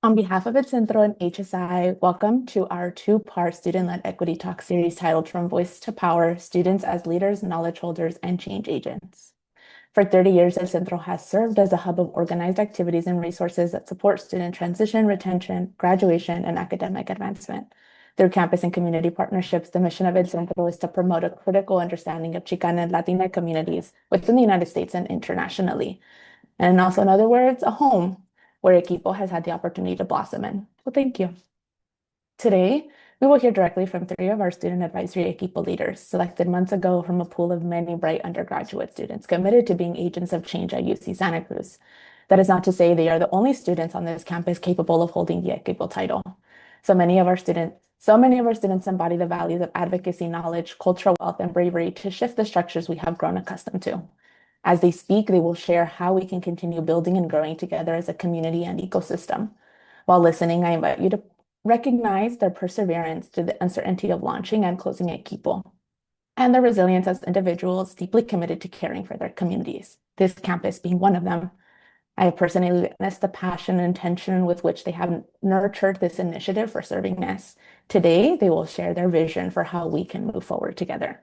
On behalf of its Centro and HSI, welcome to our two-part student-led equity talk series titled From Voice to Power, Students as Leaders, Knowledge Holders, and Change Agents. For 30 years, El Centro has served as a hub of organized activities and resources that support student transition, retention, graduation, and academic advancement. Through campus and community partnerships, the mission of El Centro is to promote a critical understanding of Chicana and Latina communities within the United States and internationally. And also, in other words, a home where Equipo has had the opportunity to blossom in. So thank you. Today, we will hear directly from 3 of our student advisory Equipo leaders, selected months ago from a pool of many bright undergraduate students committed to being agents of change at UC Santa Cruz. That is not to say they are the only students on this campus capable of holding the Equipo title. So many of our students embody the values of advocacy, knowledge, cultural wealth, and bravery to shift the structures we have grown accustomed to. As they speak, they will share how we can continue building and growing together as a community and ecosystem. While listening, I invite you to recognize their perseverance through the uncertainty of launching and closing Equipo, and their resilience as individuals deeply committed to caring for their communities, this campus being one of them. I have personally witnessed the passion and intention with which they have nurtured this initiative for servingness. Today, they will share their vision for how we can move forward together.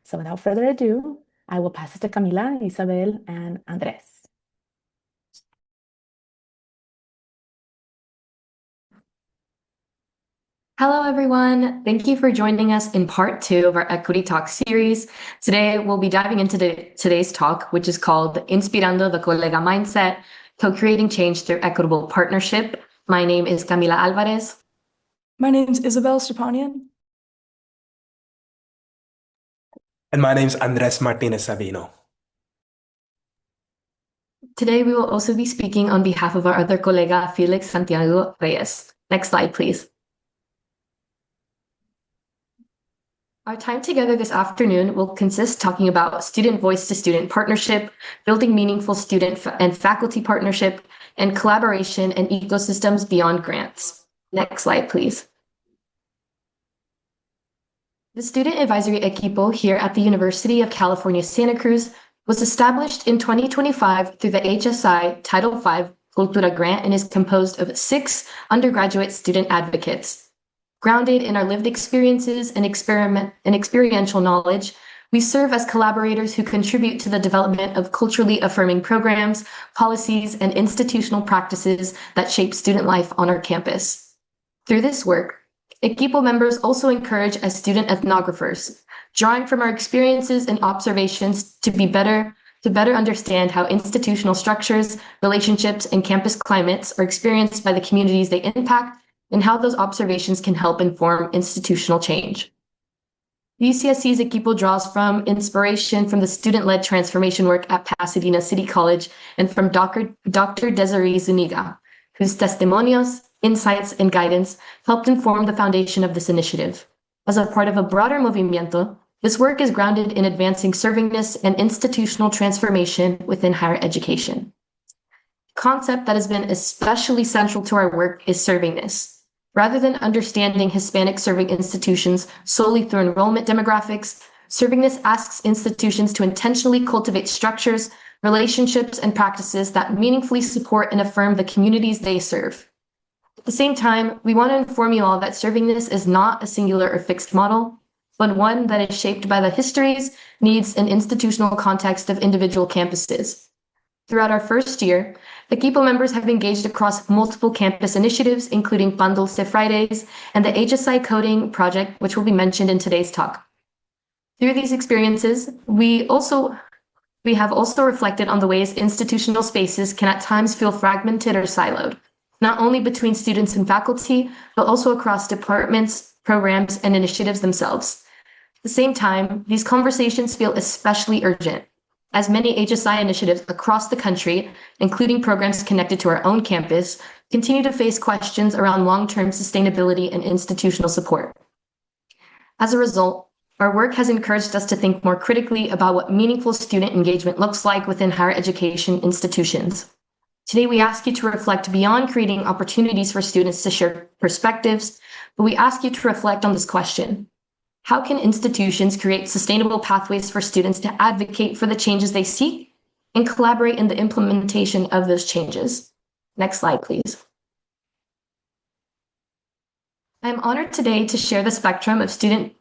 So without further ado, I will pass it to Camila, Isabel, and Andres. Hello, everyone. Thank you for joining us in part 2 of our Equity Talk series. Today, we'll be diving into today's talk, which is called Inspirando the Colega Mindset, Co-Creating Change Through Equitable Partnership. My name is Camila Alvarez. My name is Isabel Stepanian. And my name is Andres Martinez Sabino. Today, we will also be speaking on behalf of our other colega, Felix Santiago Reyes. Next slide, please. Our time together this afternoon will consist talking about student voice-to-student partnership, building meaningful student and faculty partnership, and collaboration and ecosystems beyond grants. Next slide, please. The Student Advisory Equipo here at the University of California, Santa Cruz was established in 2025 through the HSI Title V CULTURA grant and is composed of 6 undergraduate student advocates. Grounded in our lived experiences and experiential knowledge, we serve as collaborators who contribute to the development of culturally affirming programs, policies, and institutional practices that shape student life on our campus. Through this work, Equipo members also encourage as student ethnographers, drawing from our experiences and observations to better understand how institutional structures, relationships, and campus climates are experienced by the communities they impact, and how those observations can help inform institutional change. UCSC's Equipo draws from inspiration from the student-led transformation work at Pasadena City College and from Dr. Desiree Zuniga, whose testimonios, insights, and guidance helped inform the foundation of this initiative. As a part of a broader movimiento, this work is grounded in advancing servingness and institutional transformation within higher education. A concept that has been especially central to our work is servingness. Rather than understanding Hispanic serving institutions solely through enrollment demographics, servingness asks institutions to intentionally cultivate structures, relationships, and practices that meaningfully support and affirm the communities they serve. At the same time, we want to inform you all that servingness is not a singular or fixed model, but one that is shaped by the histories, needs, and institutional context of individual campuses. Throughout our first year, Equipo members have engaged across multiple campus initiatives, including Bundles to Fridays and the HSI Coding Project, which will be mentioned in today's talk. Through these experiences, we have also reflected on the ways institutional spaces can at times feel fragmented or siloed, not only between students and faculty, but also across departments, programs, and initiatives themselves. At the same time, these conversations feel especially urgent, as many HSI initiatives across the country, including programs connected to our own campus, continue to face questions around long-term sustainability and institutional support. As a result, our work has encouraged us to think more critically about what meaningful student engagement looks like within higher education institutions. Today, we ask you to reflect beyond creating opportunities for students to share perspectives, but we ask you to reflect on this question. How can institutions create sustainable pathways for students to advocate for the changes they seek and collaborate in the implementation of those changes? Next slide, please. I'm honored today to share the spectrum of student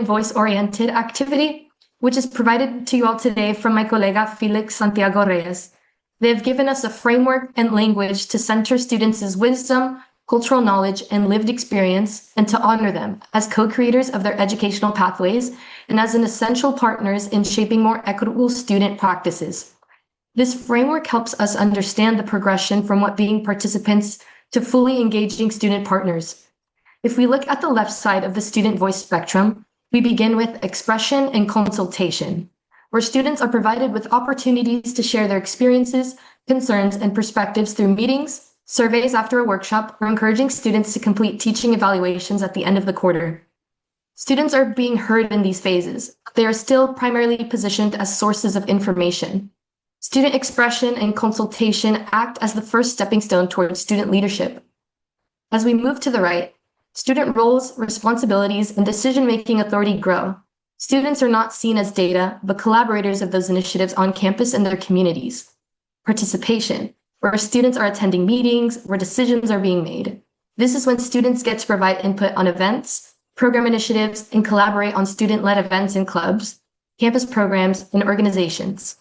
voice-oriented activity, which is provided to you all today from my Colega Felix Santiago Reyes. They have given us a framework and language to center students' wisdom, cultural knowledge, and lived experience, and to honor them as co-creators of their educational pathways and as an essential partners in shaping more equitable student practices. This framework helps us understand the progression from what being participants to fully engaging student partners. If we look at the left side of the student voice spectrum, we begin with expression and consultation, where students are provided with opportunities to share their experiences, concerns, and perspectives through meetings, surveys after a workshop, or encouraging students to complete teaching evaluations at the end of the quarter. Students are being heard in these phases. They are still primarily positioned as sources of information. Student expression and consultation act as the first stepping stone towards student leadership. As we move to the right, student roles, responsibilities, and decision-making authority grow. Students are not seen as data, but collaborators of those initiatives on campus and their communities. Participation, where students are attending meetings, where decisions are being made. This is when students get to provide input on events, program initiatives, and collaborate on student-led events and clubs, campus programs, and organizations.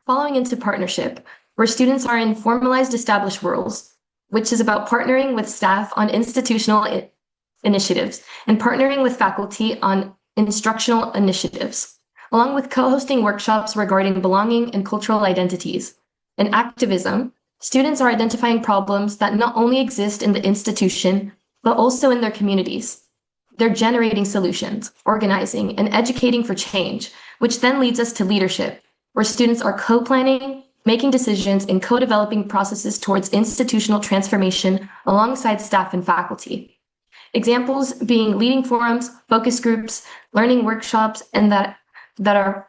Following into partnership, where students are in formalized established roles, which is about partnering with staff on institutional initiatives and partnering with faculty on instructional initiatives, along with co-hosting workshops regarding belonging and cultural identities. In activism, students are identifying problems that not only exist in the institution, but also in their communities. They're generating solutions, organizing, and educating for change, which then leads us to leadership, where students are co-planning, making decisions, and co-developing processes towards institutional transformation alongside staff and faculty. Examples being leading forums, focus groups, learning workshops, and that are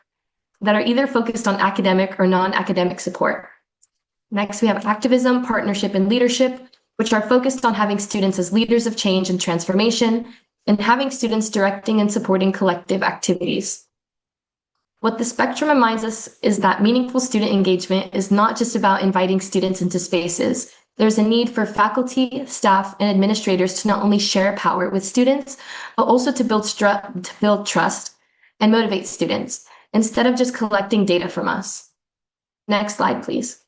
either focused on academic or non-academic support. Next, we have activism, partnership, and leadership, which are focused on having students as leaders of change and transformation, and having students directing and supporting collective activities. What the spectrum reminds us is that meaningful student engagement is not just about inviting students into spaces. There's a need for faculty, staff, and administrators to not only share power with students, but also to build trust and motivate students, instead of just collecting data from us. Next slide, please.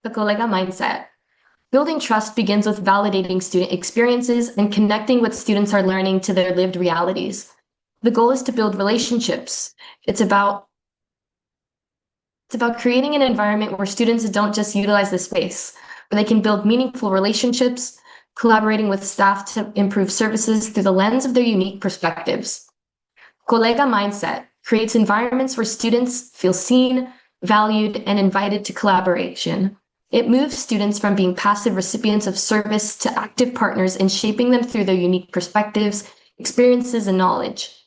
The Colega mindset. Building trust begins with validating student experiences and connecting what students are learning to their lived realities. The goal is to build relationships. It's about creating an environment where students don't just utilize the space, but they can build meaningful relationships, collaborating with staff to improve services through the lens of their unique perspectives. Colega mindset creates environments where students feel seen, valued, and invited to collaboration. It moves students from being passive recipients of service to active partners in shaping them through their unique perspectives, experiences, and knowledge.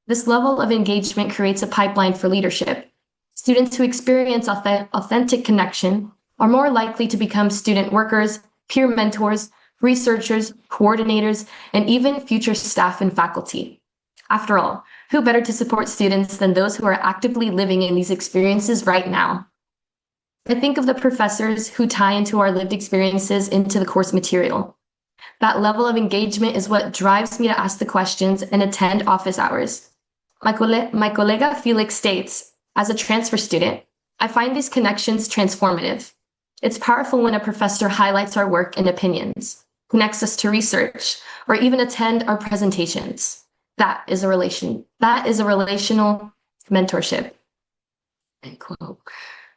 This level of engagement creates a pipeline for leadership. Students who experience authentic connection are more likely to become student workers, peer mentors, researchers, coordinators, and even future staff and faculty. After all, who better to support students than those who are actively living in these experiences right now? I think of the professors who tie into our lived experiences into the course material. That level of engagement is what drives me to ask the questions and attend office hours. My Colega Felix states, as a transfer student, I find these connections transformative. It's powerful when a professor highlights our work and opinions, connects us to research, or even attend our presentations. That is a relational mentorship. End quote.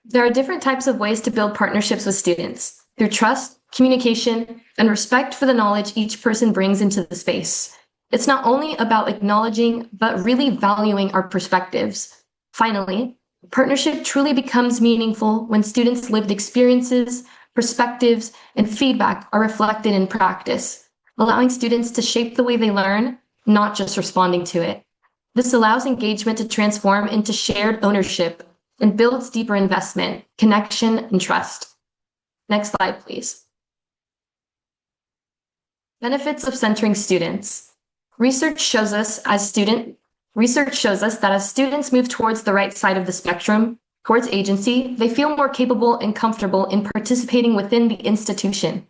There are different types of ways to build partnerships with students, through trust, communication, and respect for the knowledge each person brings into the space. It's not only about acknowledging, but really valuing our perspectives. Finally, partnership truly becomes meaningful when students' lived experiences, perspectives, and feedback are reflected in practice, allowing students to shape the way they learn, not just responding to it. This allows engagement to transform into shared ownership and builds deeper investment, connection, and trust. Next slide, please. Benefits of centering students. Research shows us that as students move towards the right side of the spectrum, towards agency, they feel more capable and comfortable in participating within the institution.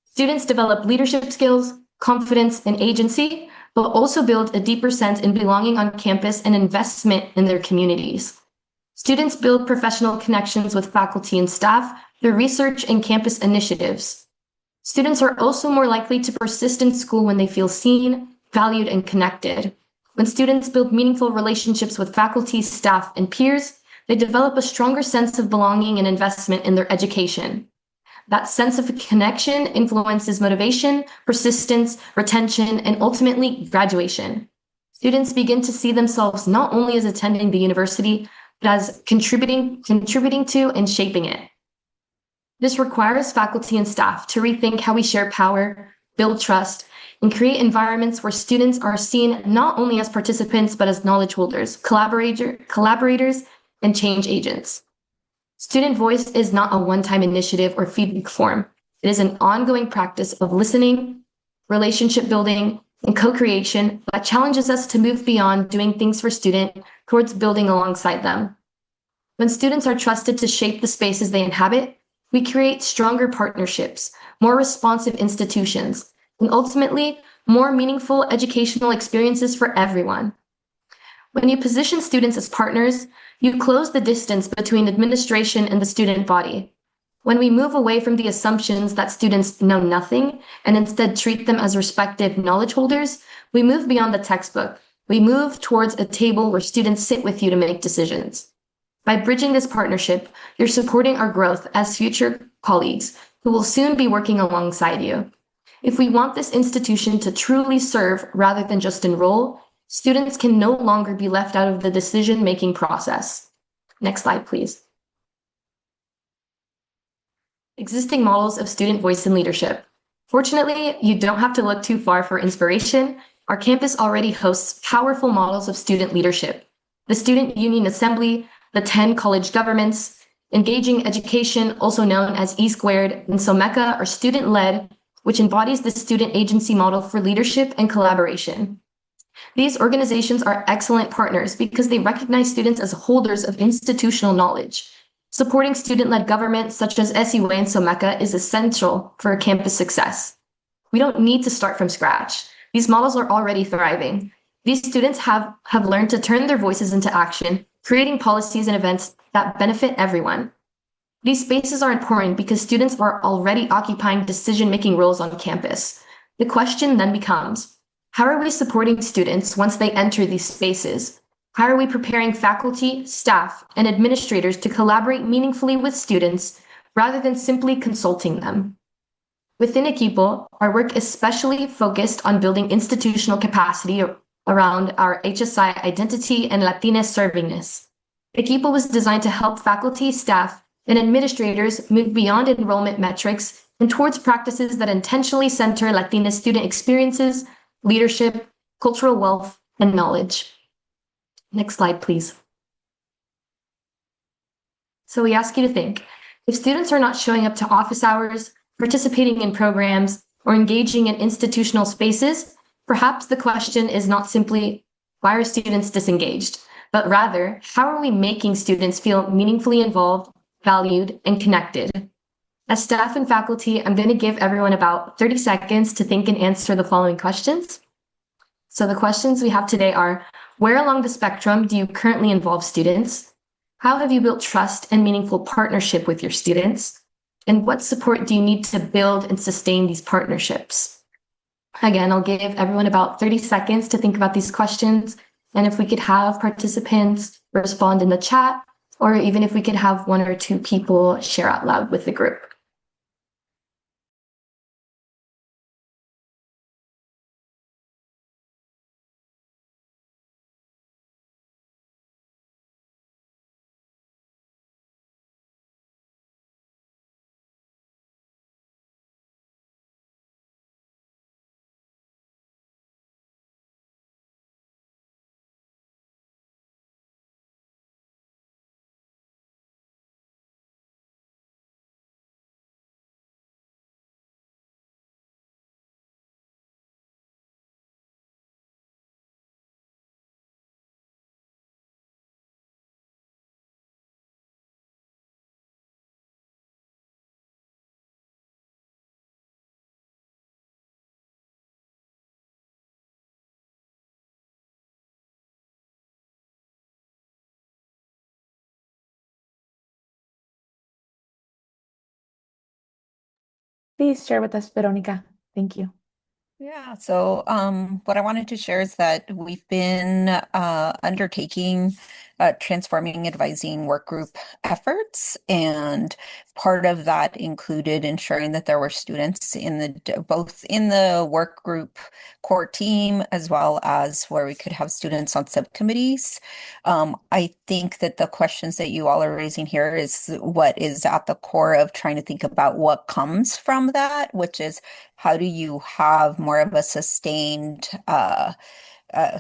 Students develop leadership skills, confidence, and agency, but also build a deeper sense in belonging on campus and investment in their communities. Students build professional connections with faculty and staff through research and campus initiatives. Students are also more likely to persist in school when they feel seen, valued, and connected. When students build meaningful relationships with faculty, staff, and peers, they develop a stronger sense of belonging and investment in their education. That sense of connection influences motivation, persistence, retention, and ultimately graduation. Students begin to see themselves not only as attending the university, but as contributing to and shaping it. This requires faculty and staff to rethink how we share power, build trust, and create environments where students are seen not only as participants, but as knowledge holders, collaborators, and change agents. Student voice is not a one-time initiative or feedback form. It is an ongoing practice of listening, relationship building, and co-creation that challenges us to move beyond doing things for students towards building alongside them. When students are trusted to shape the spaces they inhabit, we create stronger partnerships, more responsive institutions, and ultimately, more meaningful educational experiences for everyone. When you position students as partners, you close the distance between administration and the student body. When we move away from the assumptions that students know nothing and instead treat them as respected knowledge holders, we move beyond the textbook. We move towards a table where students sit with you to make decisions. By bridging this partnership, you're supporting our growth as future colleagues who will soon be working alongside you. If we want this institution to truly serve rather than just enroll, students can no longer be left out of the decision-making process. Next slide, please. Existing models of student voice and leadership. Fortunately, you don't have to look too far for inspiration. Our campus already hosts powerful models of student leadership. The Student Union Assembly, the 10 college governments, engaging education, also known as E Squared, and SOMECA are student-led, which embodies the student agency model for leadership and collaboration. These organizations are excellent partners because they recognize students as holders of institutional knowledge. Supporting student-led government such as SUA and SOMECA is essential for campus success. We don't need to start from scratch. These models are already thriving. These students have learned to turn their voices into action, creating policies and events that benefit everyone. These spaces are important because students are already occupying decision-making roles on campus. The question then becomes, how are we supporting students once they enter these spaces? How are we preparing faculty, staff, and administrators to collaborate meaningfully with students rather than simply consulting them? Within Equipo, our work is especially focused on building institutional capacity around our HSI identity and Latina servingness. Equipo was designed to help faculty, staff, and administrators move beyond enrollment metrics and towards practices that intentionally center Latina student experiences, leadership, cultural wealth, and knowledge. Next slide, please. So we ask you to think, if students are not showing up to office hours, participating in programs, or engaging in institutional spaces, perhaps the question is not simply, why are students disengaged? But rather, how are we making students feel meaningfully involved, valued, and connected? As staff and faculty, I'm going to give everyone about 30 seconds to think and answer the following questions. So the questions we have today are, where along the spectrum do you currently involve students? How have you built trust and meaningful partnership with your students? And what support do you need to build and sustain these partnerships? Again, I'll give everyone about 30 seconds to think about these questions. And if we could have participants respond in the chat, or even if we could have one or two people share out loud with the group. Please share with us, Veronica. Thank you. Yeah, so what I wanted to share is that we've been undertaking transforming advising work group efforts, and part of that included ensuring that there were students in both in the work group core team as well as where we could have students on subcommittees. I think that the questions that you all are raising here is what is at the core of trying to think about what comes from that, which is how do you have more of a sustained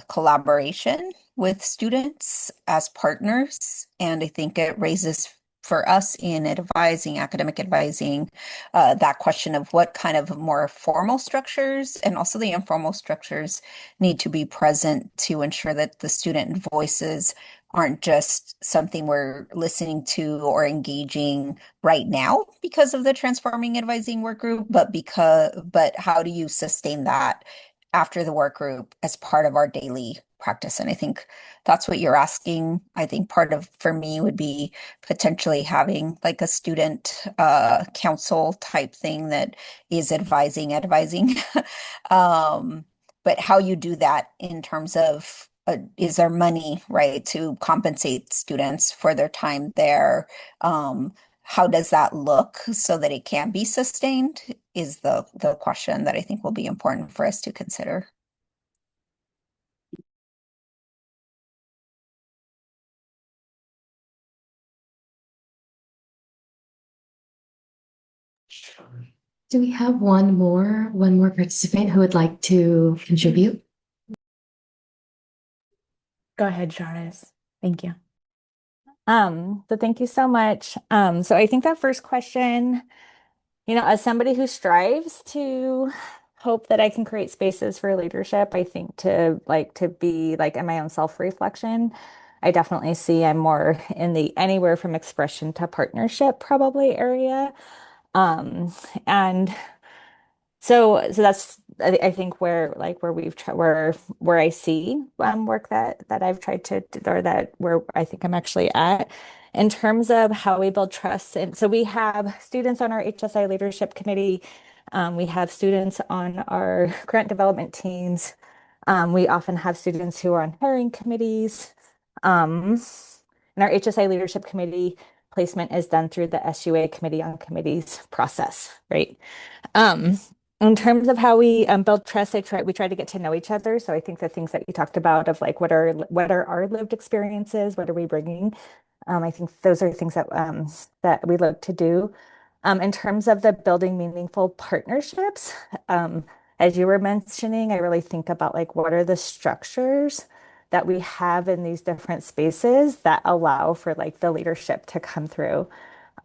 collaboration with students as partners? And I think it raises for us in advising, academic advising, that question of what kind of more formal structures and also the informal structures need to be present to ensure that the student voices aren't just something we're listening to or engaging right now because of the transforming advising work group, but how do you sustain that after the work group as part of our daily practice? And I think that's what you're asking. I think part of for me would be potentially having like a student council type thing that is advising. But how you do that in terms of is there money, right, to compensate students for their time there? How does that look so that it can be sustained is the question that I think will be important for us to consider. Do we have one more participant who would like to contribute? Go ahead, Charis. Thank you. So thank you so much. So I think that first question, as somebody who strives to hope that I can create spaces for leadership, I think to be like in my own self-reflection, I definitely see I'm more in the anywhere from expression to partnership probably area. And so that's I think where I see work that I've tried to or that where I think I'm actually at in terms of how we build trust. And so we have students on our HSI leadership committee. We have students on our grant development teams. We often have students who are on hiring committees. And our HSI leadership committee placement is done through the SUA committee on committees process, right? Um, in terms of how we build trust, we try to get to know each other. So I think the things that you talked about of like what are our lived experiences, what are we bringing? I think those are things that we look to do. In terms of the building meaningful partnerships, as you were mentioning, I really think about like what are the structures that we have in these different spaces that allow for like the leadership to come through.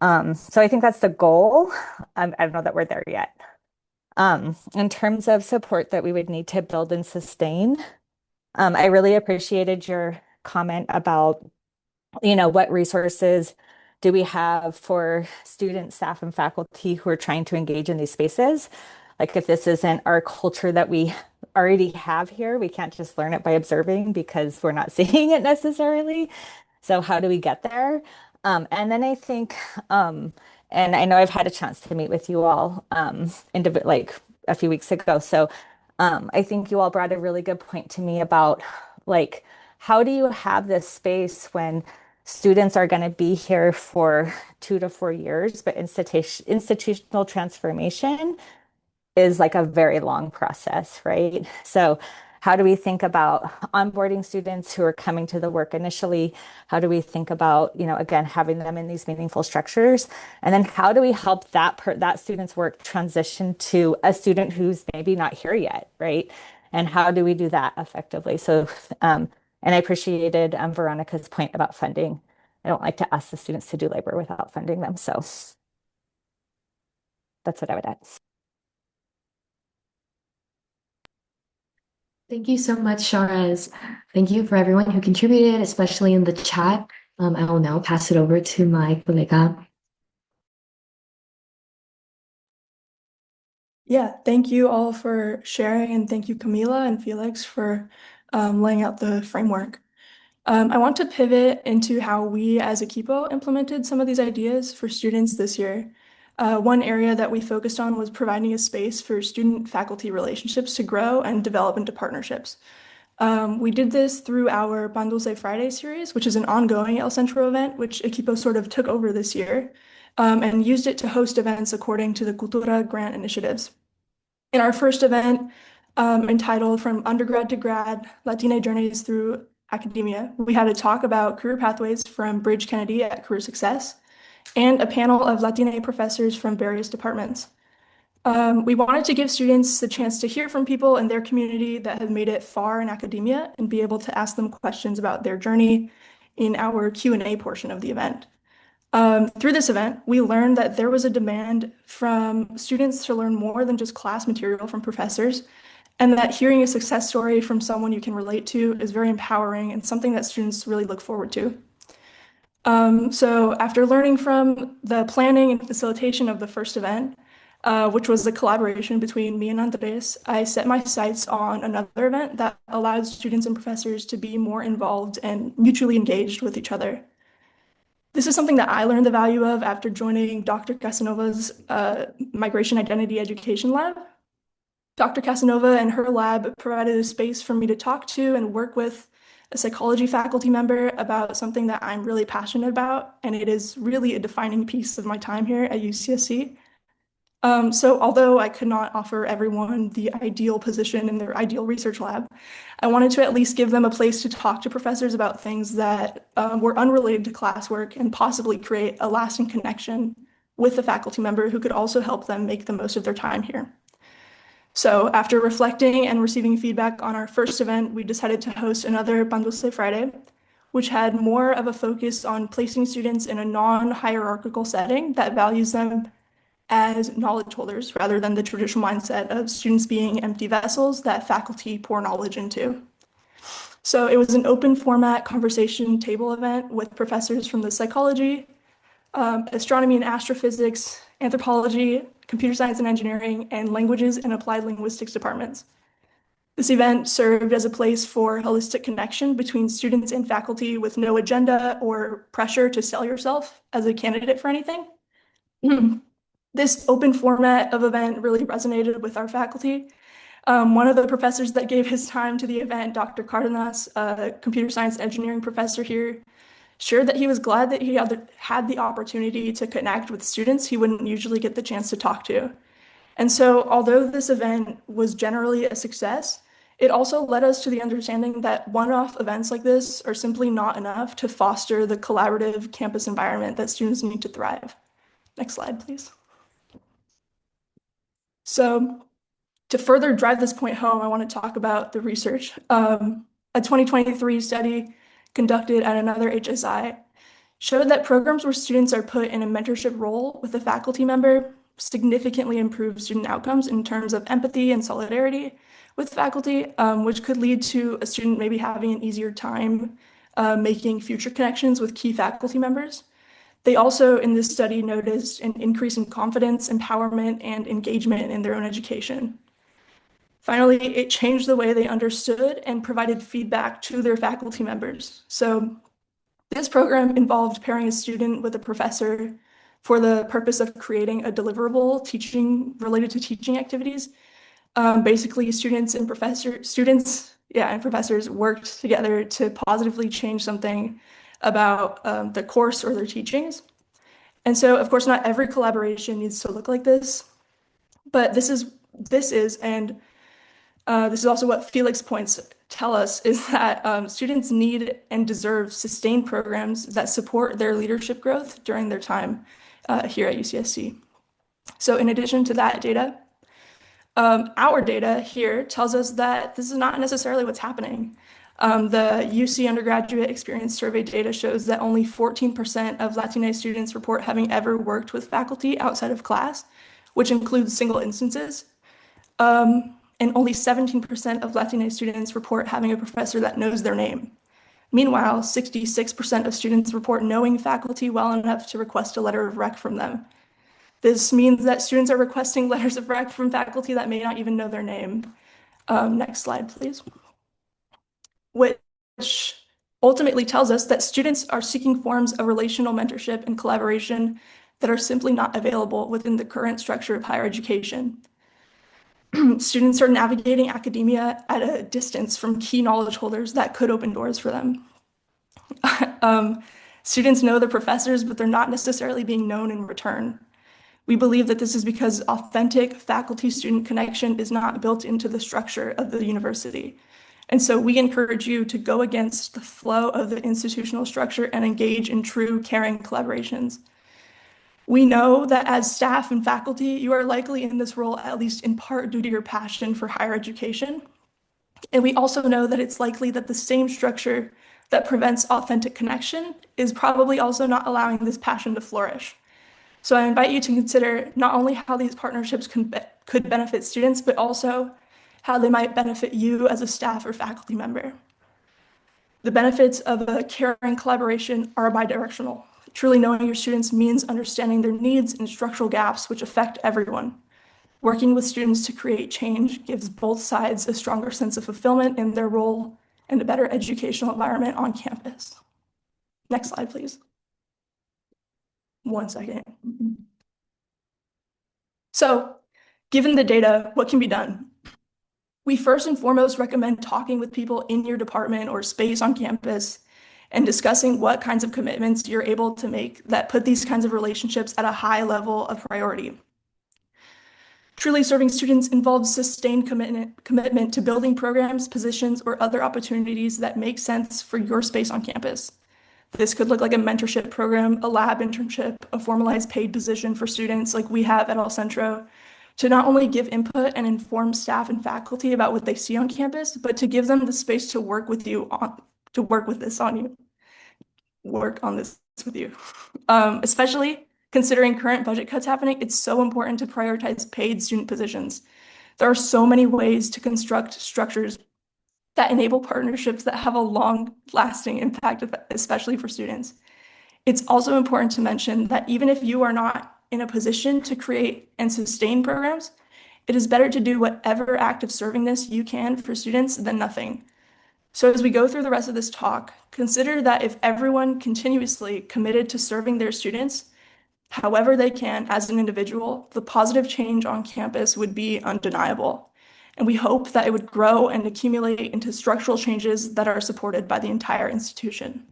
So I think that's the goal. I don't know that we're there yet. In terms of support that we would need to build and sustain, I really appreciated your comment about, what resources do we have for students, staff, and faculty who are trying to engage in these spaces? Like if this isn't our culture that we already have here, we can't just learn it by observing because we're not seeing it necessarily. So how do we get there? And then I think, and I know I've had a chance to meet with you all like a few weeks ago. So I think you all brought a really good point to me about like, how do you have this space when students are going to be here for 2 to 4 years, but institutional transformation is like a very long process, right? So how do we think about onboarding students who are coming to the work initially? How do we think about, again, having them in these meaningful structures? And then how do we help that student's work transition to a student who's maybe not here yet, right? And how do we do that effectively? So, and I appreciated Veronica's point about funding. I don't like to ask the students to do labor without funding them. So that's what I would add. Thank you so much, Sharaz. Thank you for everyone who contributed, especially in the chat. I will now pass it over to my Colega. Yeah, thank you all for sharing, and thank you, Camila and Felix, for laying out the framework. I want to pivot into how we as Equipo implemented some of these ideas for students this year. One area that we focused on was providing a space for student-faculty relationships to grow and develop into partnerships. We did this through our Pan Dulce Friday series, which is an ongoing El Centro event, which Equipo sort of took over this year, and used it to host events according to the Cultura grant initiatives. In our first event, entitled From Undergrad to Grad, Latina Journeys Through Academia, we had a talk about career pathways from Bridge Kennedy at Career Success, and a panel of Latina professors from various departments. We wanted to give students the chance to hear from people in their community that have made it far in academia and be able to ask them questions about their journey in our Q&A portion of the event. Through this event, we learned that there was a demand from students to learn more than just class material from professors, and that hearing a success story from someone you can relate to is very empowering and something that students really look forward to. So after learning from the planning and facilitation of the first event, which was the collaboration between me and Andres, I set my sights on another event that allowed students and professors to be more involved and mutually engaged with each other. This is something that I learned the value of after joining Dr. Casanova's Migration Identity Education Lab. Dr. Casanova and her lab provided a space for me to talk to and work with a psychology faculty member about something that I'm really passionate about, and it is really a defining piece of my time here at UCSC. So although I could not offer everyone the ideal position in their ideal research lab, I wanted to at least give them a place to talk to professors about things that were unrelated to classwork and possibly create a lasting connection with the faculty member who could also help them make the most of their time here. So after reflecting and receiving feedback on our first event, we decided to host another Pan Dulce Friday, which had more of a focus on placing students in a non-hierarchical setting that values them as knowledge holders rather than the traditional mindset of students being empty vessels that faculty pour knowledge into. So it was an open format conversation table event with professors from the psychology, astronomy and astrophysics, anthropology, computer science and engineering, and languages and applied linguistics departments. This event served as a place for holistic connection between students and faculty with no agenda or pressure to sell yourself as a candidate for anything. This open format of event really resonated with our faculty. One of the professors that gave his time to the event, Dr. Cardenas, a computer science engineering professor here, shared that he was glad that he had the opportunity to connect with students he wouldn't usually get the chance to talk to. And so although this event was generally a success, it also led us to the understanding that one-off events like this are simply not enough to foster the collaborative campus environment that students need to thrive. Next slide, please. So to further drive this point home, I want to talk about the research. A 2023 study conducted at another HSI showed that programs where students are put in a mentorship role with a faculty member significantly improve student outcomes in terms of empathy and solidarity with faculty, which could lead to a student maybe having an easier time making future connections with key faculty members. They also, in this study, noticed an increase in confidence, empowerment, and engagement in their own education. Finally, it changed the way they understood and provided feedback to their faculty members. So this program involved pairing a student with a professor for the purpose of creating a deliverable related to teaching activities. Basically, students and professors worked together to positively change something about the course or their teachings. And so, of course, not every collaboration needs to look like this, but this is also what Felix points tell us, is that students need and deserve sustained programs that support their leadership growth during their time here at UCSC. So in addition to that data, our data here tells us that this is not necessarily what's happening. The UC undergraduate experience survey data shows that only 14% of Latina students report having ever worked with faculty outside of class, which includes single instances. And only 17% of Latina students report having a professor that knows their name. Meanwhile, 66% of students report knowing faculty well enough to request a letter of rec from them. This means that students are requesting letters of rec from faculty that may not even know their name. Next slide, please. Which ultimately tells us that students are seeking forms of relational mentorship and collaboration that are simply not available within the current structure of higher education. Students are navigating academia at a distance from key knowledge holders that could open doors for them. Students know the professors, but they're not necessarily being known in return. We believe that this is because authentic faculty-student connection is not built into the structure of the university. And so we encourage you to go against the flow of the institutional structure and engage in true caring collaborations. We know that as staff and faculty, you are likely in this role at least in part due to your passion for higher education. And we also know that it's likely that the same structure that prevents authentic connection is probably also not allowing this passion to flourish. So I invite you to consider not only how these partnerships could benefit students, but also how they might benefit you as a staff or faculty member. The benefits of a caring collaboration are bidirectional. Truly knowing your students means understanding their needs and structural gaps which affect everyone. Working with students to create change gives both sides a stronger sense of fulfillment in their role and a better educational environment on campus. Next slide, please. 1 second. So, given the data, what can be done? We first and foremost recommend talking with people in your department or space on campus and discussing what kinds of commitments you're able to make that put these kinds of relationships at a high level of priority. Truly serving students involves sustained commitment to building programs, positions, or other opportunities that make sense for your space on campus. This could look like a mentorship program, a lab internship, a formalized paid position for students like we have at El Centro, to not only give input and inform staff and faculty about what they see on campus, but to give them the space to work with you work on this with you. Especially considering current budget cuts happening, it's so important to prioritize paid student positions. There are so many ways to construct structures that enable partnerships that have a long-lasting impact, especially for students. It's also important to mention that even if you are not in a position to create and sustain programs, it is better to do whatever act of servingness you can for students than nothing. So as we go through the rest of this talk, consider that if everyone continuously committed to serving their students, however they can as an individual, the positive change on campus would be undeniable. And we hope that it would grow and accumulate into structural changes that are supported by the entire institution.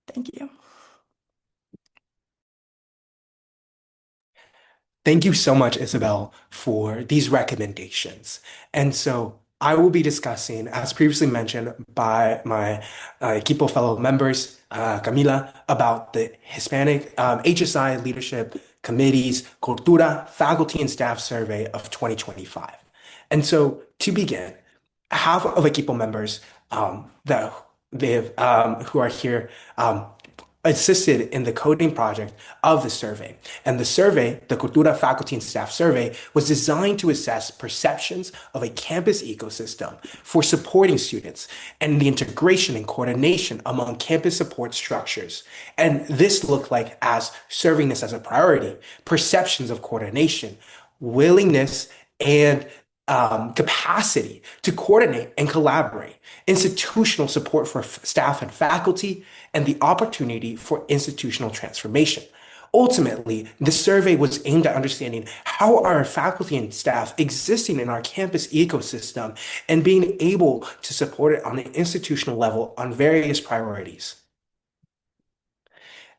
Thank you. Thank you so much, Isabel, for these recommendations. And so I will be discussing, as previously mentioned by my Equipo fellow members, Camila, about the Hispanic HSI Leadership Committee's Cultura Faculty and Staff Survey of 2025. And so to begin, half of Equipo members who are here assisted in the coding project of the survey. And the survey, the Cultura Faculty and Staff Survey, was designed to assess perceptions of a campus ecosystem for supporting students and the integration and coordination among campus support structures. And this looked like as servingness as a priority, perceptions of coordination, willingness, and capacity to coordinate and collaborate, institutional support for staff and faculty, and the opportunity for institutional transformation. Ultimately, this survey was aimed at understanding how our faculty and staff existing in our campus ecosystem and being able to support it on an institutional level on various priorities.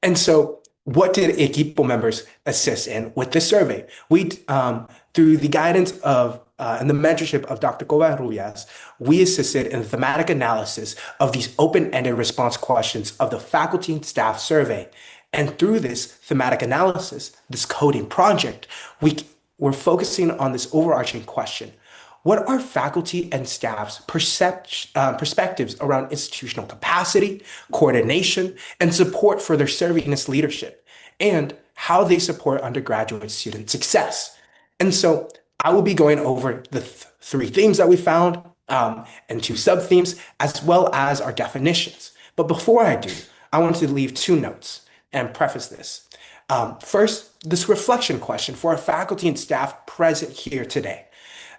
And so what did Equipo members assist in with this survey? We, through the guidance of and the mentorship of Dr. Covarrubias, we assisted in the thematic analysis of these open-ended response questions of the faculty and staff survey. And through this thematic analysis, this coding project, we're focusing on this overarching question. What are faculty and staff's perspectives around institutional capacity, coordination, and support for their servingness leadership, and how they support undergraduate student success? And so I will be going over the three themes that we found and two sub-themes, as well as our definitions. But before I do, I want to leave two notes and preface this. First, this reflection question for our faculty and staff present here today.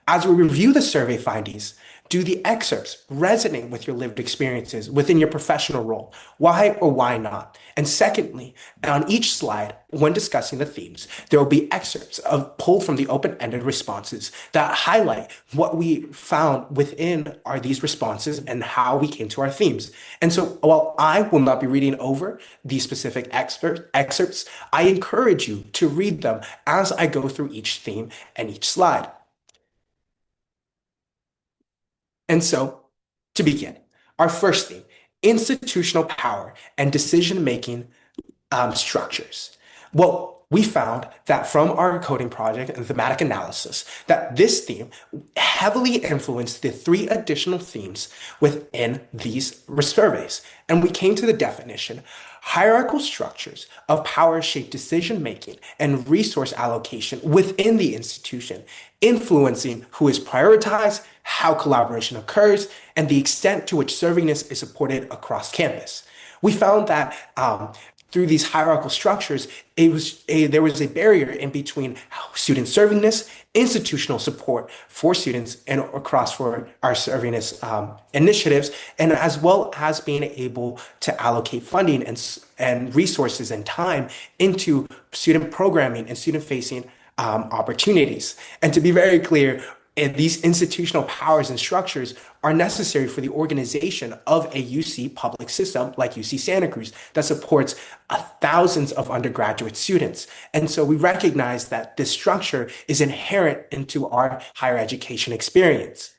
As we review the survey findings, Do the excerpts resonate with your lived experiences within your professional role? Why or why not? And secondly, on each slide, when discussing the themes, there will be excerpts pulled from the open-ended responses that highlight what we found within these responses and how we came to our themes. And so while I will not be reading over these specific excerpts, I encourage you to read them as I go through each theme and each slide. And so, to begin, our first theme, institutional power and decision-making structures. Well, we found that from our coding project and thematic analysis that this theme heavily influenced the 3 additional themes within these surveys. And we came to the definition: hierarchical structures of power shape decision-making and resource allocation within the institution, influencing who is prioritized, how collaboration occurs, and the extent to which servingness is supported across campus. We found that through these hierarchical structures, there was a barrier in between student servingness, institutional support for students, and across for our servingness initiatives, and as well as being able to allocate funding and resources and time into student programming and student-facing opportunities. And to be very clear, these institutional powers and structures are necessary for the organization of a UC public system like UC Santa Cruz that supports thousands of undergraduate students. And so we recognize that this structure is inherent into our higher education experience.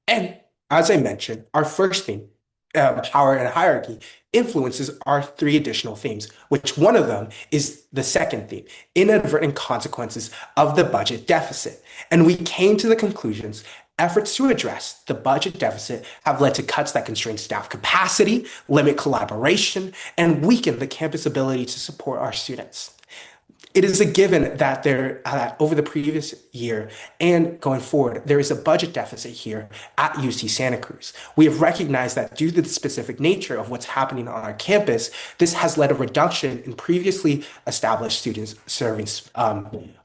And as I mentioned, our first theme, power and hierarchy, influences our 3 additional themes, which one of them is the second theme, inadvertent consequences of the budget deficit. And we came to the conclusions: efforts to address the budget deficit have led to cuts that constrain staff capacity, limit collaboration, and weaken the campus ability to support our students. It is a given that over the previous year and going forward, there is a budget deficit here at UC Santa Cruz. We have recognized that due to the specific nature of what's happening on our campus, this has led a reduction in previously established students serving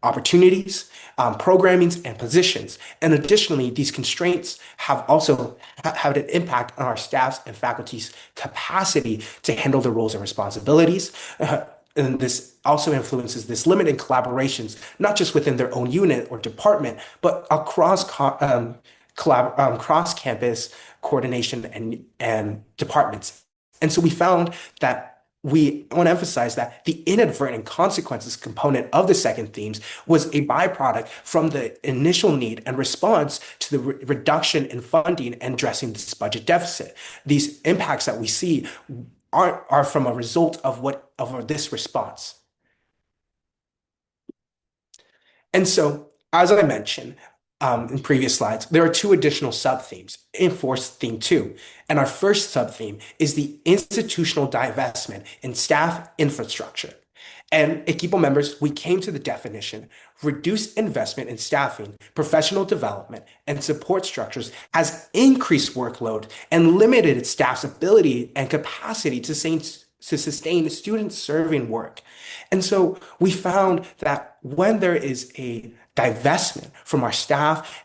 opportunities, programmings, and positions. And additionally, these constraints have also had an impact on our staff's and faculty's capacity to handle their roles and responsibilities. And this also influences this limit in collaborations, not just within their own unit or department, but across cross-campus coordination and departments. And so we found that we want to emphasize that the inadvertent consequences component of the second themes was a byproduct from the initial need and response to the reduction in funding and addressing this budget deficit. These impacts that we see are from a result of this response. And so, as I mentioned in previous slides, there are 2 additional sub-themes in theme 2. And our first sub-theme is the institutional divestment in staff infrastructure. And Equipo members, we came to the definition: reduced investment in staffing, professional development, and support structures has increased workload and limited staff's ability and capacity to sustain student serving work. And so we found that when there is a divestment from our staff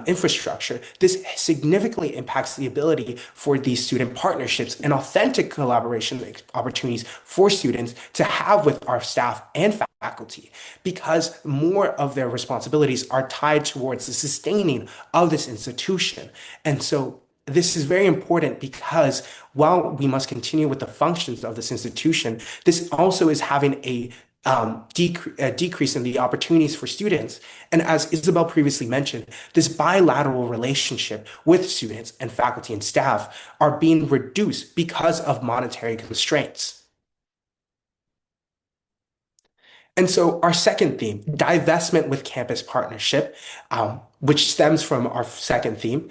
infrastructure, this significantly impacts the ability for these student partnerships and authentic collaboration opportunities for students to have with our staff and faculty, because more of their responsibilities are tied towards the sustaining of this institution. And so this is very important because while we must continue with the functions of this institution, this also is having a decrease in the opportunities for students. And as Isabel previously mentioned, this bilateral relationship with students and faculty and staff are being reduced because of monetary constraints. And so our second theme, divestment with campus partnership, which stems from our second theme,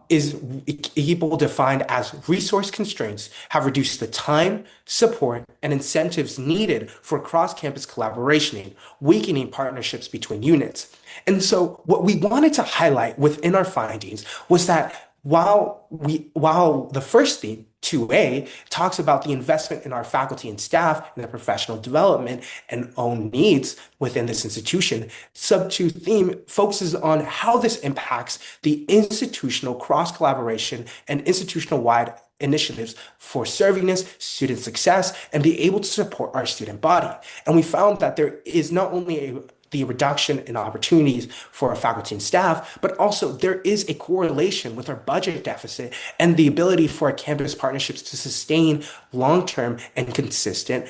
is Equitable defined as resource constraints have reduced the time, support, and incentives needed for cross-campus collaboration, weakening partnerships between units. And so what we wanted to highlight within our findings was that while the first theme, 2A talks about the investment in our faculty and staff and their professional development and own needs within this institution. Sub 2 theme focuses on how this impacts the institutional cross-collaboration and institutional-wide initiatives for servingness, student success, and be able to support our student body. And we found that there is not only the reduction in opportunities for our faculty and staff, but also there is a correlation with our budget deficit and the ability for our campus partnerships to sustain long-term and consistent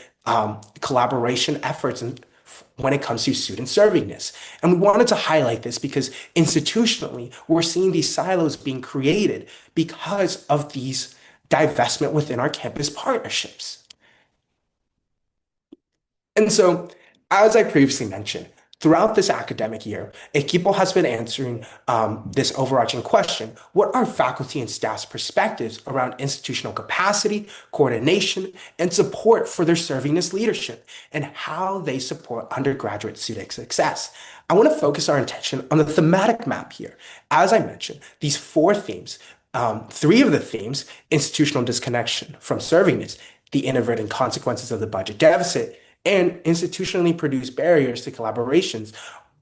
collaboration efforts when it comes to student servingness. And we wanted to highlight this because institutionally, we're seeing these silos being created because of these divestment within our campus partnerships. And so, as I previously mentioned, throughout this academic year, Equipo has been answering this overarching question: what are faculty and staff's perspectives around institutional capacity, coordination, and support for their servingness leadership, and how they support undergraduate student success? I want to focus our attention on the thematic map here. As I mentioned, these 4 themes, 3 of the themes, institutional disconnection from servingness, the inadvertent consequences of the budget deficit, and institutionally produced barriers to collaborations,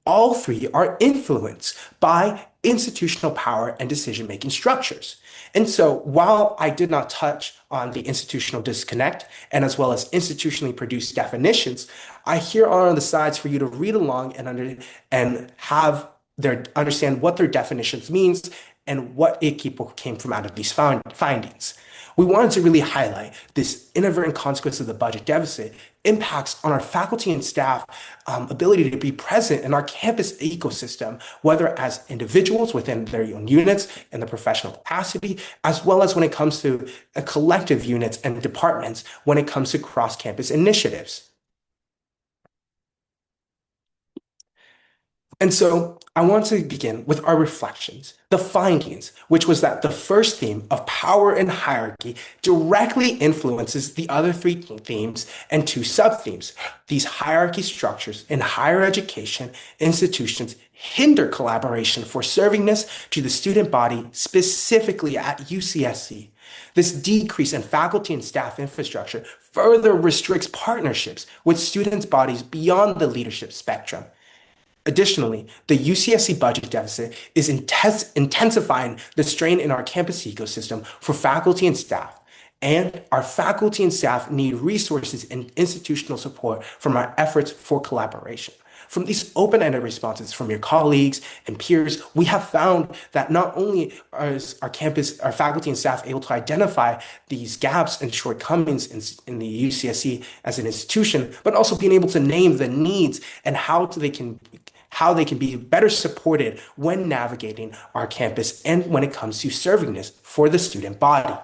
all 3 are influenced by institutional power and decision-making structures. And so while I did not touch on the institutional disconnect and as well as institutionally produced definitions, I here are on the sides for you to read along and have understand what their definitions means and what Equipo came from out of these findings. We wanted to really highlight this inadvertent consequence of the budget deficit impacts on our faculty and staff ability to be present in our campus ecosystem, whether as individuals within their own units and the professional capacity, as well as when it comes to collective units and departments when it comes to cross-campus initiatives. And so I want to begin with our reflections, the findings, which was that the first theme of power and hierarchy directly influences the other 3 themes and 2 sub-themes. These hierarchy structures in higher education institutions hinder collaboration for servingness to the student body, specifically at UCSC. This decrease in faculty and staff infrastructure further restricts partnerships with students' bodies beyond the leadership spectrum. Additionally, the UCSC budget deficit is intensifying the strain in our campus ecosystem for faculty and staff. And our faculty and staff need resources and institutional support from our efforts for collaboration. From these open-ended responses from your colleagues and peers, we have found that not only is our faculty and staff able to identify these gaps and shortcomings in the UCSC as an institution, but also being able to name the needs and how they can be better supported when navigating our campus and when it comes to servingness for the student body.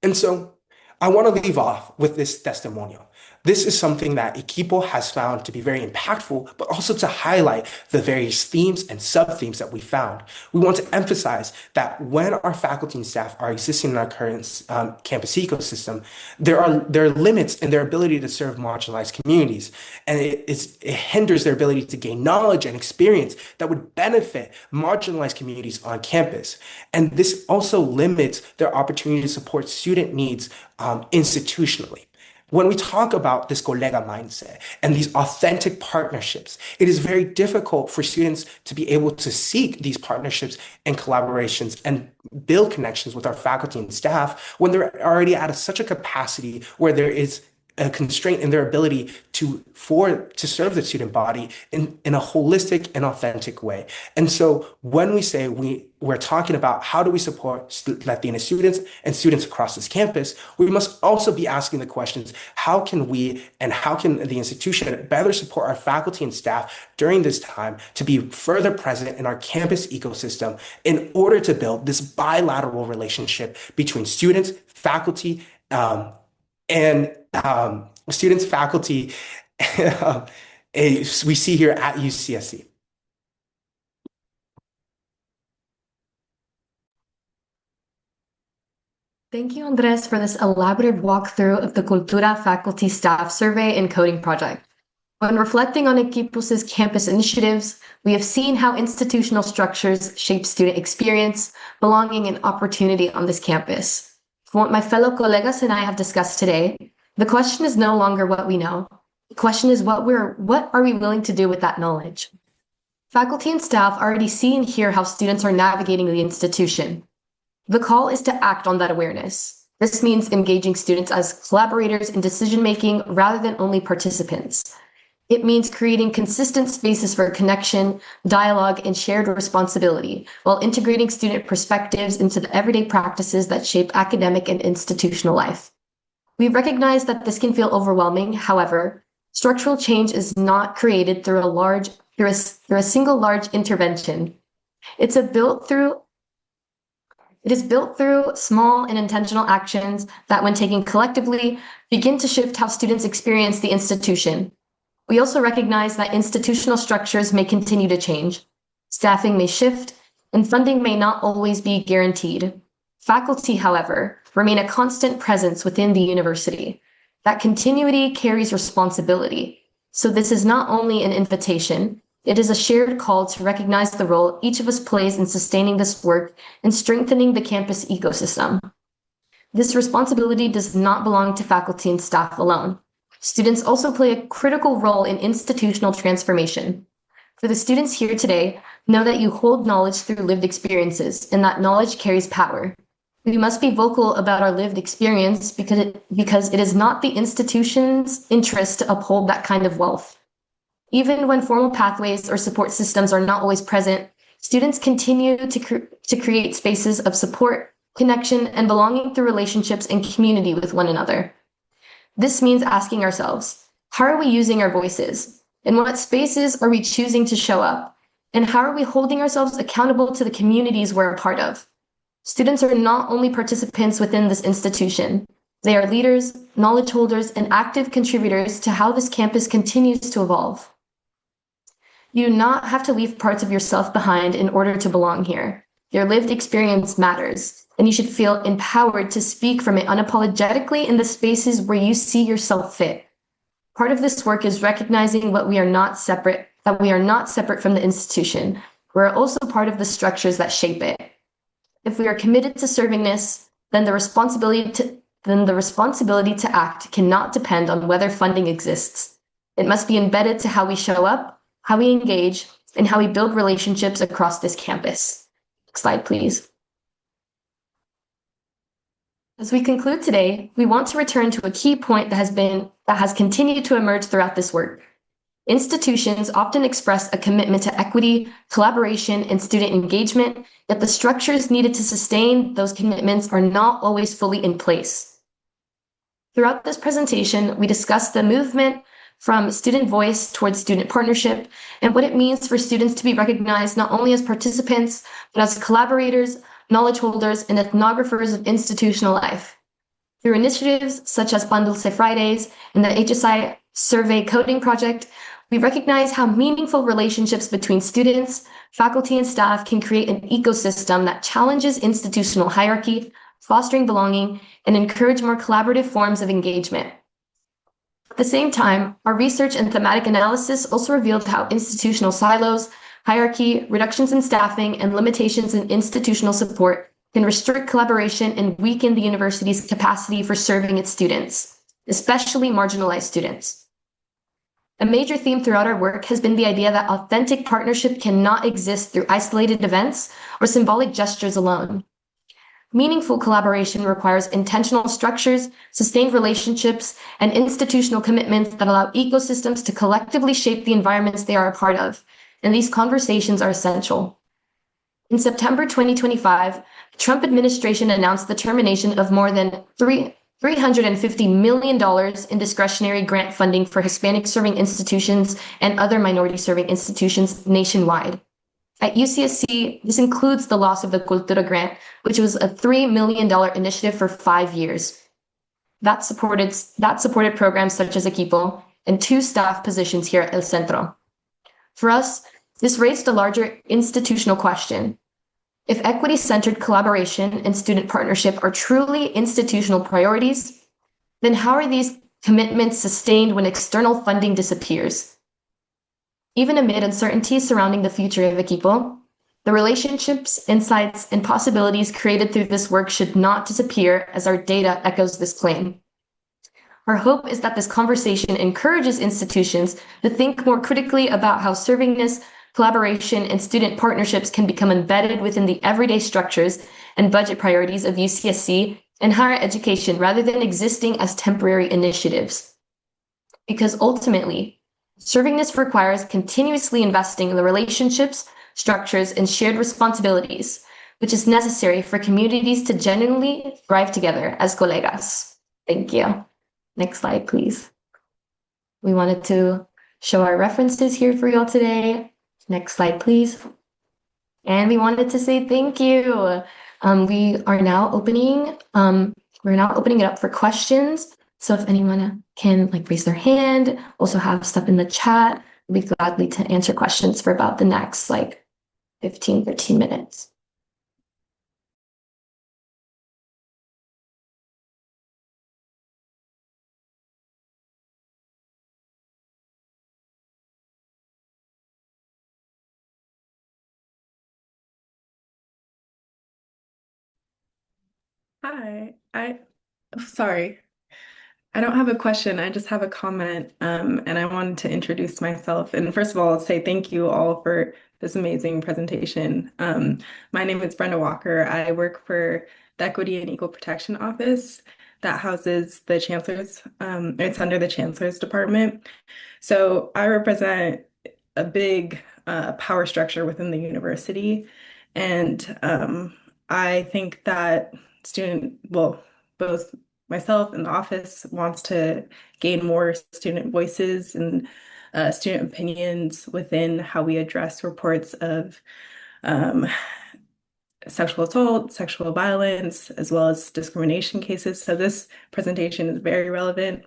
And so I want to leave off with this testimonial. This is something that Equipo has found to be very impactful, but also to highlight the various themes and sub-themes that we found. We want to emphasize that when our faculty and staff are existing in our current campus ecosystem, there are limits in their ability to serve marginalized communities, and it hinders their ability to gain knowledge and experience that would benefit marginalized communities on campus. And this also limits their opportunity to support student needs institutionally. When we talk about this Colega mindset and these authentic partnerships, it is very difficult for students to be able to seek these partnerships and collaborations and build connections with our faculty and staff when they're already at such a capacity where there is a constraint in their ability to serve the student body in a holistic and authentic way. And so when we say we're talking about how do we support Latina students and students across this campus, we must also be asking the questions, how can we and how can the institution better support our faculty and staff during this time to be further present in our campus ecosystem in order to build this bilateral relationship between students, faculty, and students, faculty, we see here at UCSC. Thank you, Andres, for this elaborate walkthrough of the Cultura faculty staff survey and coding project. When reflecting on Equipo's campus initiatives, we have seen how institutional structures shape student experience, belonging, and opportunity on this campus. From what my fellow colegas and I have discussed today, the question is no longer what we know. The question is what are we willing to do with that knowledge? Faculty and staff already see and hear how students are navigating the institution. The call is to act on that awareness. This means engaging students as collaborators in decision-making rather than only participants. It means creating consistent spaces for connection, dialogue, and shared responsibility, while integrating student perspectives into the everyday practices that shape academic and institutional life. We recognize that this can feel overwhelming. However, structural change is not created through a single large intervention. It is built through small and intentional actions that, when taken collectively, begin to shift how students experience the institution. We also recognize that institutional structures may continue to change. Staffing may shift, and funding may not always be guaranteed. Faculty, however, remain a constant presence within the university. That continuity carries responsibility. So this is not only an invitation, it is a shared call to recognize the role each of us plays in sustaining this work and strengthening the campus ecosystem. This responsibility does not belong to faculty and staff alone. Students also play a critical role in institutional transformation. For the students here today, know that you hold knowledge through lived experiences, and that knowledge carries power. We must be vocal about our lived experience because it is not the institution's interest to uphold that kind of wealth. Even when formal pathways or support systems are not always present, students continue to create spaces of support, connection, and belonging through relationships and community with one another. This means asking ourselves, how are we using our voices? In what spaces are we choosing to show up? And how are we holding ourselves accountable to the communities we're a part of? Students are not only participants within this institution. They are leaders, knowledge holders, and active contributors to how this campus continues to evolve. You do not have to leave parts of yourself behind in order to belong here. Your lived experience matters, and you should feel empowered to speak from it unapologetically in the spaces where you see yourself fit. Part of this work is recognizing that we are not separate from the institution. We're also part of the structures that shape it. If we are committed to servingness, then the responsibility to act cannot depend on whether funding exists. It must be embedded to how we show up, how we engage, and how we build relationships across this campus. Next slide, please. As we conclude today, we want to return to a key point that has continued to emerge throughout this work. Institutions often express a commitment to equity, collaboration, and student engagement, yet the structures needed to sustain those commitments are not always fully in place. Throughout this presentation, we discussed the movement from student voice towards student partnership and what it means for students to be recognized not only as participants, but as collaborators, knowledge holders, and ethnographers of institutional life. Through initiatives such as Bundles Fridays and the HSI Survey Coding Project, we recognize how meaningful relationships between students, faculty, and staff can create an ecosystem that challenges institutional hierarchy, fostering belonging, and encourage more collaborative forms of engagement. At the same time, our research and thematic analysis also revealed how institutional silos, hierarchy, reductions in staffing, and limitations in institutional support can restrict collaboration and weaken the university's capacity for serving its students, especially marginalized students. A major theme throughout our work has been the idea that authentic partnership cannot exist through isolated events or symbolic gestures alone. Meaningful collaboration requires intentional structures, sustained relationships, and institutional commitments that allow ecosystems to collectively shape the environments they are a part of, and these conversations are essential. In September 2025, the Trump administration announced the termination of more than $350 million in discretionary grant funding for Hispanic-serving institutions and other minority-serving institutions nationwide. At UCSC, this includes the loss of the Cultura grant, which was a $3 million initiative for 5 years. That supported programs such as Equipo and 2 staff positions here at El Centro. For us, this raised a larger institutional question. If equity-centered collaboration and student partnership are truly institutional priorities, then how are these commitments sustained when external funding disappears. Even amid uncertainty surrounding the future of Equipo, the relationships, insights, and possibilities created through this work should not disappear as our data echoes this claim. Our hope is that this conversation encourages institutions to think more critically about how servingness, collaboration, and student partnerships can become embedded within the everyday structures and budget priorities of UCSC and higher education rather than existing as temporary initiatives. Because ultimately, servingness requires continuously investing in the relationships, structures, and shared responsibilities, which is necessary for communities to genuinely thrive together as colegas. Thank you. Next slide, please. We wanted to show our references here for y'all today. Next slide, please. And we wanted to say thank you. We are now opening, we're now opening it up for questions. So if anyone can raise their hand, also have stuff in the chat, we'll be gladly to answer questions for about the next 15, 13 minutes. Hi, sorry. I don't have a question. I just have a comment, and I wanted to introduce myself. And first of all, say thank you all for this amazing presentation. My name is Brenda Walker. I work for the Equity and Equal Protection Office that houses the chancellor's, it's under the chancellor's department. So I represent a big power structure within the university. And I think that both myself and the office wants to gain more student voices and student opinions within how we address reports of sexual assault, sexual violence, as well as discrimination cases. So this presentation is very relevant.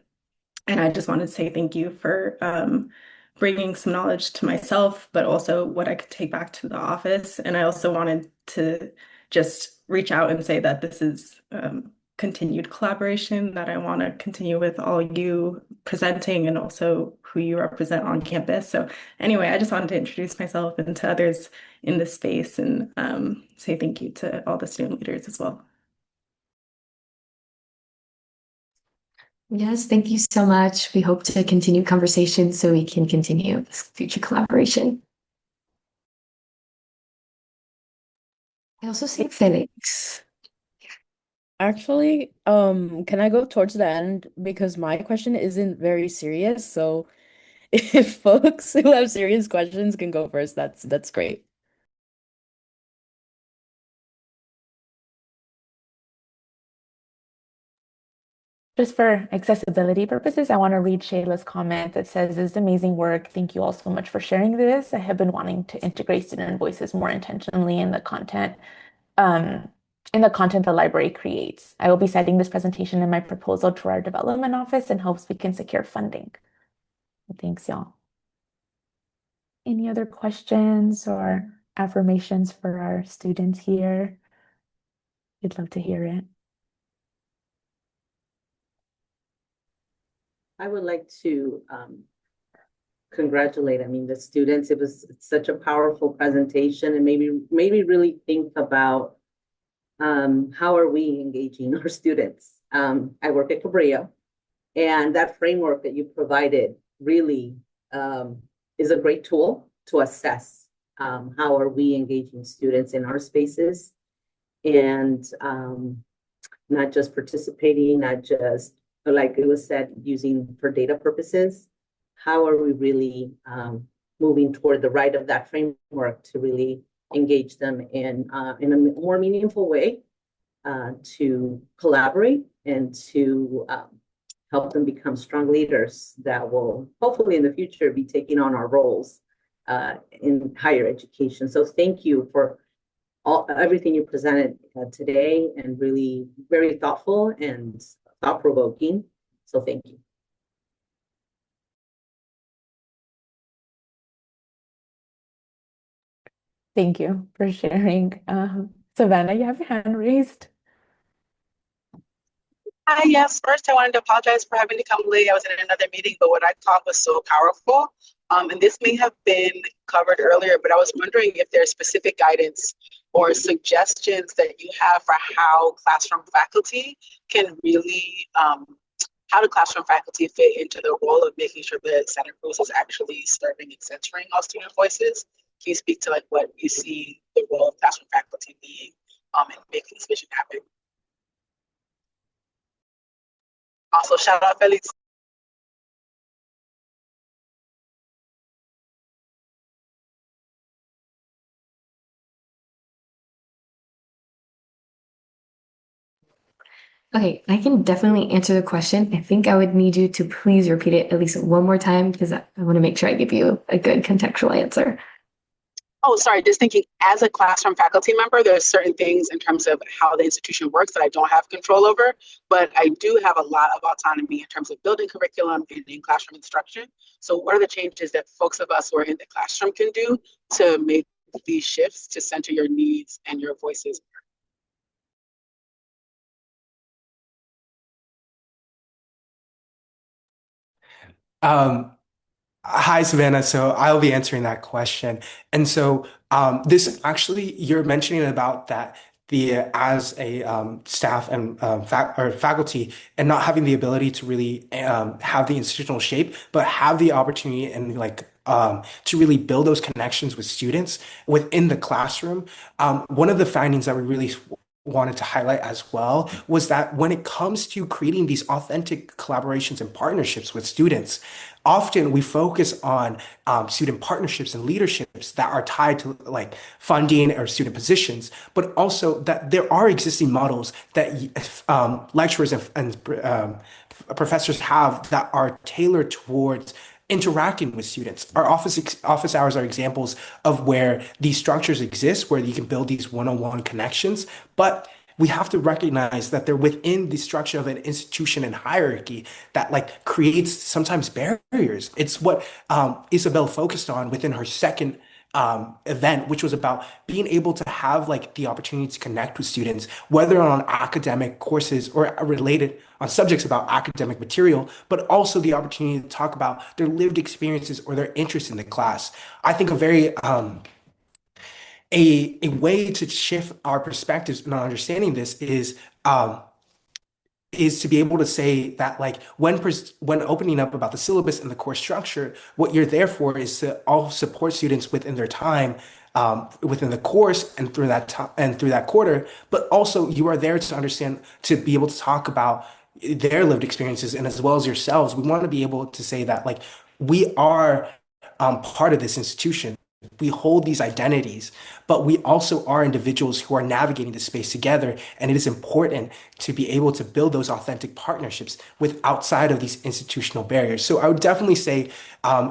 And I just wanted to say thank you for bringing some knowledge to myself, but also what I could take back to the office. And I also wanted to just reach out and say that this is continued collaboration that I want to continue with all you presenting and also who you represent on campus. So anyway, I just wanted to introduce myself and to others in this space and say thank you to all the student leaders as well. Yes, thank you so much. We hope to continue conversation so we can continue this future collaboration. I also see Felix. Actually, can I go towards the end because my question isn't very serious. So if folks who have serious questions can go first, that's great. Just for accessibility purposes, I want to read Shayla's comment that says, "This is amazing work. Thank you all so much for sharing this. I have been wanting to integrate student voices more intentionally in the content the library creates. I will be citing this presentation in my proposal to our development office in hopes we can secure funding." Thanks, y'all. Any other questions or affirmations for our students here? We'd love to hear it. I would like to congratulate, the students. It was such a powerful presentation and maybe really think about how are we engaging our students. I work at Cabrillo, and that framework that you provided really is a great tool to assess how are we engaging students in our spaces and not just participating, not just like it was said, using for data purposes. How are we really moving toward the right of that framework to really engage them in a more meaningful way to collaborate and to help them become strong leaders that will hopefully in the future be taking on our roles in higher education. So thank you for everything you presented today, and really very thoughtful and thought-provoking. So thank you. Thank you for sharing. Savannah, you have your hand raised. Hi, yes. First, I wanted to apologize for having to come late. I was in another meeting, but what I thought was so powerful, and this may have been covered earlier, but I was wondering if there's specific guidance or suggestions that you have for how classroom faculty can really, how do classroom faculty fit into the role of making sure that Santa Cruz is actually serving and centering all student voices? Can you speak to like what you see the role of classroom faculty being in making this vision happen? Also, shout out Felix. Okay, I can definitely answer the question. I think I would need you to please repeat it at least one more time because I want to make sure I give you a good contextual answer. Oh, sorry, just thinking as a classroom faculty member, there's certain things in terms of how the institution works that I don't have control over, but I do have a lot of autonomy in terms of building curriculum and in classroom instruction. So what are the changes that folks of us who are in the classroom can do to make these shifts to center your needs and your voices? Um, Hi, Savannah. So I'll be answering that question. And so this actually, you're mentioning about that the as a staff and faculty and not having the ability to really have the institutional shape, but have the opportunity and like to really build those connections with students within the classroom. One of the findings that we really wanted to highlight as well was that when it comes to creating these authentic collaborations and partnerships with students, often we focus on student partnerships and leaderships that are tied to like funding or student positions, but also that there are existing models that lecturers and professors have that are tailored towards interacting with students. Our office hours are examples of where these structures exist, where you can build these one-on-one connections, but we have to recognize that they're within the structure of an institution and hierarchy that like creates sometimes barriers. It's what Isabel focused on within her second event, which was about being able to have like the opportunity to connect with students, whether on academic courses or related on subjects about academic material, but also the opportunity to talk about their lived experiences or their interest in the class. I think a very a way to shift our perspectives and our understanding this is to be able to say that like when opening up about the syllabus and the course structure, what you're there for is to all support students within their time within the course and through that time and through that quarter, but also you are there to understand to be able to talk about their lived experiences and as well as yourselves. We want to be able to say that like we are part of this institution. We hold these identities, but we also are individuals who are navigating this space together. And it is important to be able to build those authentic partnerships with outside of these institutional barriers. So I would definitely say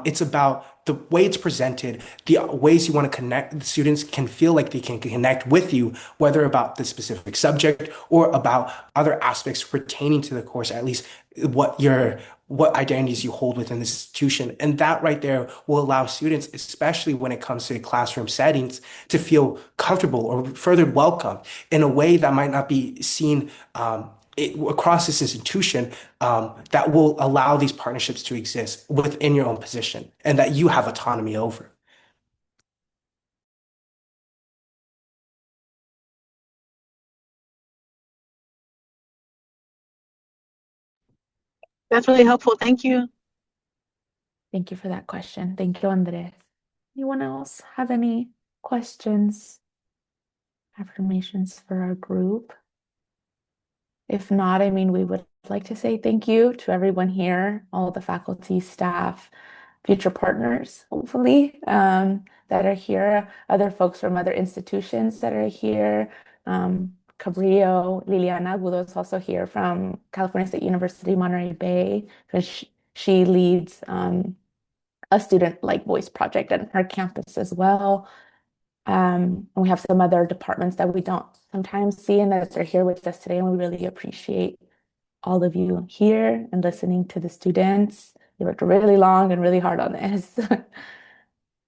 it's about the way it's presented, the ways you want to connect. The students can feel like they can connect with you, whether about the specific subject or about other aspects pertaining to the course, at least what identities you hold within this institution. And that right there will allow students, especially when it comes to classroom settings, to feel comfortable or further welcome in a way that might not be seen across this institution that will allow these partnerships to exist within your own position and that you have autonomy over. That's really helpful. Thank you. Thank you for that question. Thank you, Andres. Anyone else have any questions, affirmations for our group? If not, I mean, we would like to say thank you to everyone here, all the faculty, staff, future partners, hopefully, that are here, other folks from other institutions that are here. Cabrillo, Liliana Agudo is also here from California State University, Monterey Bay, because she leads a student like voice project at her campus as well. And we have some other departments that we don't sometimes see and that are here with us today. And we really appreciate all of you here and listening to the students. They worked really long and really hard on this.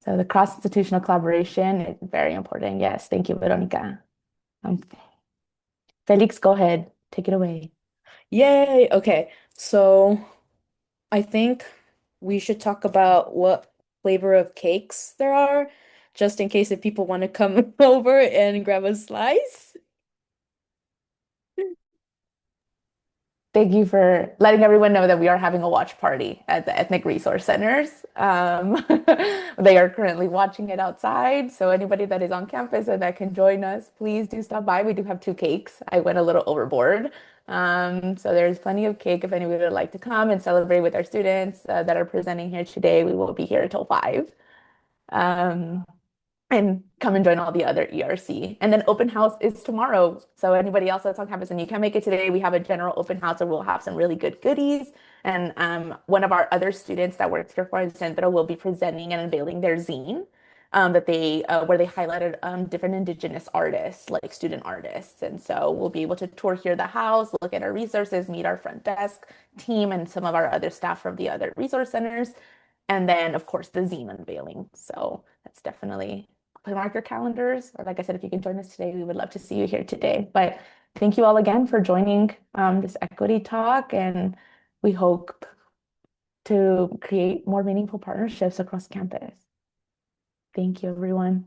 So the cross-institutional collaboration is very important. Yes, thank you, Veronica. Felix, go ahead. Take it away. Yay. Okay. So I think we should talk about what flavor of cakes there are, just in case if people want to come over and grab a slice. Thank you for letting everyone know that we are having a watch party at the Ethnic Resource Centers. They are currently watching it outside. So anybody that is on campus and that can join us, please do stop by. We do have two cakes. I went a little overboard. So there's plenty of cake if anybody would like to come and celebrate with our students that are presenting here today. We will be here until 5. Um, and come and join all the other ERC. And then open house is tomorrow. So anybody else that's on campus and you can't make it today, we have a general open house where we'll have some really good goodies. And one of our other students that works here for our centro will be presenting and unveiling their zine that they where they highlighted different indigenous artists, like student artists. And so we'll be able to tour here the house, look at our resources, meet our front desk team and some of our other staff from the other resource centers. And then, of course, the zine unveiling. So that's definitely mark your calendars. Or like I said, if you can join us today, we would love to see you here today. But thank you all again for joining this equity talk. And we hope to create more meaningful partnerships across campus. Thank you, everyone.